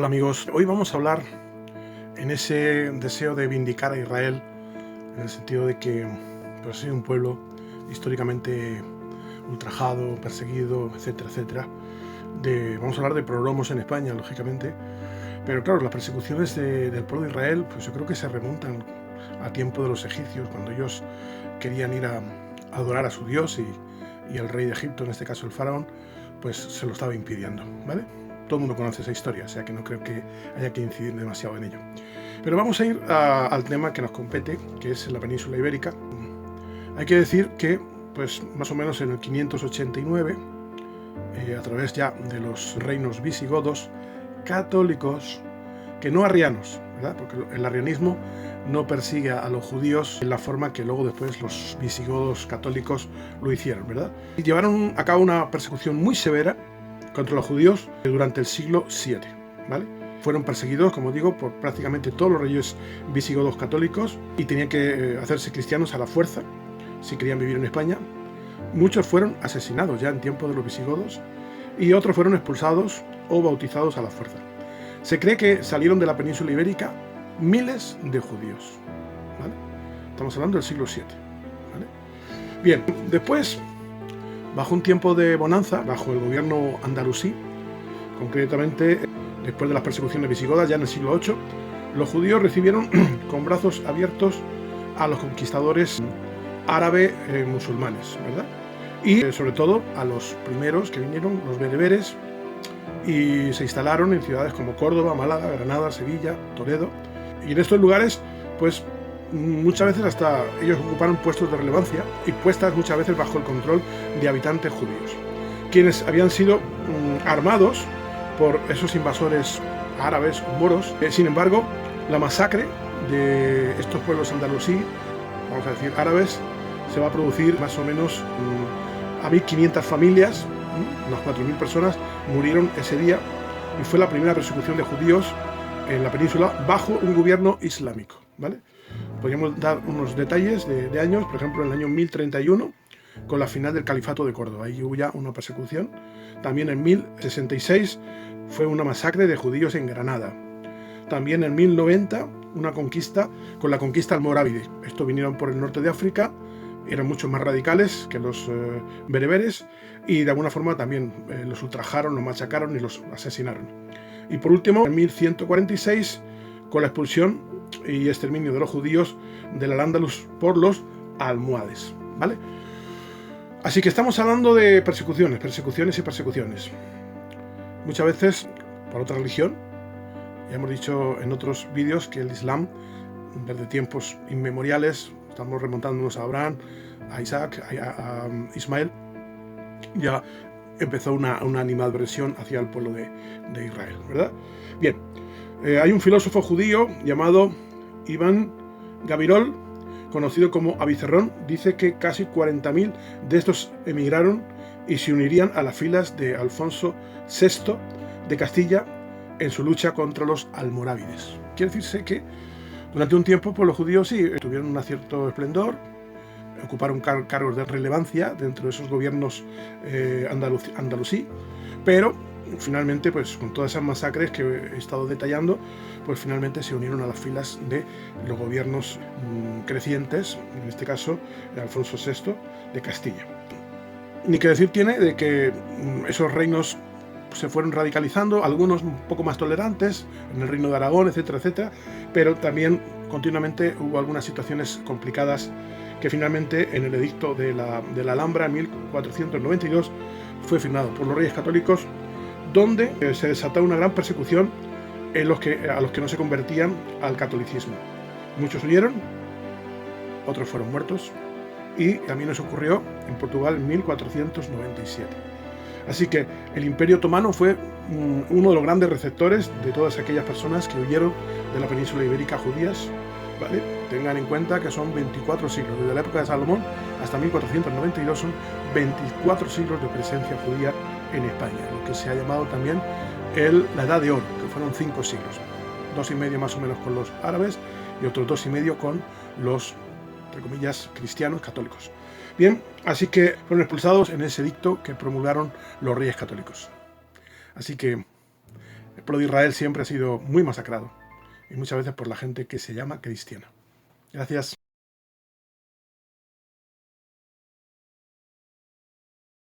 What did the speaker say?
Hola amigos, hoy vamos a hablar en ese deseo de vindicar a Israel, en el sentido de que pues, ha sido un pueblo históricamente ultrajado, perseguido, etcétera, etcétera. Vamos a hablar de prorromos en España, lógicamente, pero claro, las persecuciones del pueblo de Israel, pues yo creo que se remontan a tiempo de los egipcios, cuando ellos querían ir a adorar a su Dios y el rey de Egipto, en este caso el faraón, pues se lo estaba impidiendo, ¿vale? Todo el mundo conoce esa historia, o sea que no creo que haya que incidir demasiado en ello. Pero vamos a ir al tema que nos compete, que es la península ibérica. Hay que decir que, pues más o menos en el 589, a través ya de los reinos visigodos, católicos, que no arrianos, ¿verdad? Porque el arrianismo no persigue a los judíos en la forma que luego después los visigodos católicos lo hicieron, ¿verdad? Y llevaron a cabo una persecución muy severa contra los judíos durante el siglo VII, ¿vale? Fueron perseguidos, como digo, por prácticamente todos los reyes visigodos católicos y tenían que hacerse cristianos a la fuerza si querían vivir en España. Muchos fueron asesinados ya en tiempo de los visigodos y otros fueron expulsados o bautizados a la fuerza. Se cree que salieron de la península ibérica miles de judíos, ¿vale? Estamos hablando del siglo VII, ¿vale? Bien, después, bajo un tiempo de bonanza, bajo el gobierno andalusí, concretamente después de las persecuciones visigodas, ya en el siglo VIII, los judíos recibieron con brazos abiertos a los conquistadores árabes musulmanes, ¿verdad? Y sobre todo a los primeros que vinieron, los bereberes, y se instalaron en ciudades como Córdoba, Málaga, Granada, Sevilla, Toledo. Y en estos lugares, pues muchas veces hasta ellos ocuparon puestos de relevancia y puestas muchas veces bajo el control de habitantes judíos, quienes habían sido armados por esos invasores árabes o moros. Sin embargo, la masacre de estos pueblos andalusí, vamos a decir árabes, se va a producir más o menos a 1.500 familias, unas 4.000 personas murieron ese día, y fue la primera persecución de judíos en la península bajo un gobierno islámico, ¿vale? Podríamos dar unos detalles de años, por ejemplo, en el año 1031, con la final del califato de Córdoba. Ahí hubo ya una persecución. También en 1066 fue una masacre de judíos en Granada. También en 1090 una conquista con la conquista almorávide. Estos vinieron por el norte de África, eran mucho más radicales que los bereberes y de alguna forma también los ultrajaron, los machacaron y los asesinaron. Y por último, en 1146, con la expulsión y exterminio de los judíos del Al-Ándalus por los almohades, ¿vale? Así que estamos hablando de persecuciones, persecuciones y persecuciones. Muchas veces por otra religión. Ya hemos dicho en otros vídeos que el Islam, desde tiempos inmemoriales, estamos remontándonos a Abraham, a Isaac, a Ismael, ya empezó una animadversión hacia el pueblo de Israel, ¿verdad? Bien, hay un filósofo judío llamado Iván Gabirol, conocido como Avicerrón, dice que casi 40.000 de estos emigraron y se unirían a las filas de Alfonso VI de Castilla en su lucha contra los almorávides. Quiere decirse que durante un tiempo pues, los judíos sí tuvieron un cierto esplendor, ocuparon cargos de relevancia dentro de esos gobiernos andalusí, pero finalmente, pues con todas esas masacres que he estado detallando, pues finalmente se unieron a las filas de los gobiernos crecientes, en este caso de Alfonso VI de Castilla. Ni que decir tiene de que esos reinos se fueron radicalizando, algunos un poco más tolerantes, en el reino de Aragón, etcétera, etcétera, pero también continuamente hubo algunas situaciones complicadas que finalmente en el edicto de la Alhambra en 1492 fue firmado por los reyes católicos, donde se desató una gran persecución a los que no se convertían al catolicismo. Muchos huyeron, otros fueron muertos, y también eso ocurrió en Portugal en 1497. Así que el Imperio Otomano fue uno de los grandes receptores de todas aquellas personas que huyeron de la península ibérica judías, ¿vale? Tengan en cuenta que son 24 siglos, desde la época de Salomón hasta 1492 son 24 siglos de presencia judía en España, lo que se ha llamado también la Edad de Oro, que fueron 5 siglos, 2,5 más o menos con los árabes y otros 2,5 con los, entre comillas, cristianos católicos. Bien, así que fueron expulsados en ese edicto que promulgaron los reyes católicos. Así que El pueblo de Israel siempre ha sido muy masacrado, y muchas veces por la gente que se llama cristiana. Gracias.